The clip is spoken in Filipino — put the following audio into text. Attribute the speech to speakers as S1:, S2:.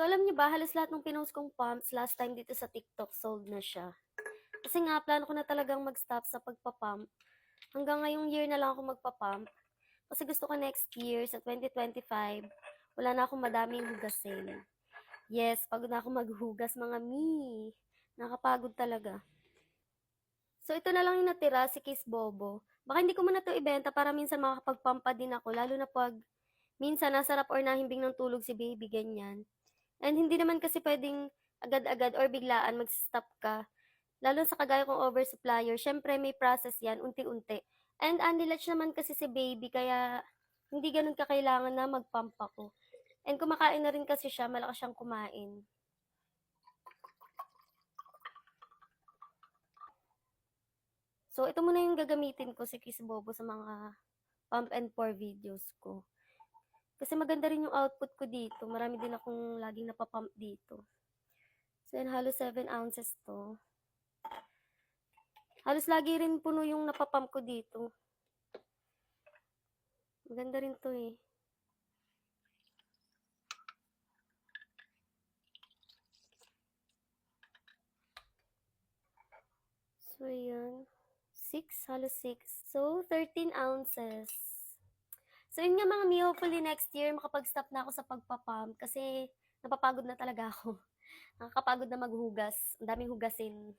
S1: So, alam niyo ba, halos lahat ng pinost kong pumps last time dito sa TikTok sold na siya. Kasi nga, plano ko na talagang mag-stop sa pagpa-pump. Hanggang ngayong year na lang ako magpa-pump. Kasi gusto ko next year, sa 2025, wala na akong madaming hugasin. Yes, pagod na ako maghugas, mga mi. Nakapagod talaga. So, ito na lang yung natira, si Kiss Bobo. Baka hindi ko muna to ibenta para minsan makakapag-pump pa din ako, lalo na pag minsan nasarap or nahimbing ng tulog si baby, ganyan. And hindi naman kasi pwedeng agad-agad or biglaan mag-stop ka. Lalo sa kagaya kong oversupplier, syempre may process yan, unti-unti. And unlatch naman kasi si baby, kaya hindi ganun kakailangan na mag-pump ako. And kumakain na rin kasi siya, malakas siyang kumain. So, ito muna yung gagamitin ko si Kiss Bobo sa mga pump and pour videos ko. Kasi maganda rin yung output ko dito. Marami din akong laging napapump dito. So, yan, halos 7 ounces to. Halos lagi rin puno yung napapump ko dito. Maganda rin to eh. So, yan. 6, halos 6. So, 13 ounces. So, yun nga mga mi, hopefully next year makapag-stop na ako sa pagpapump kasi napapagod na talaga ako. Nakakapagod na maghugas. Ang daming hugasin.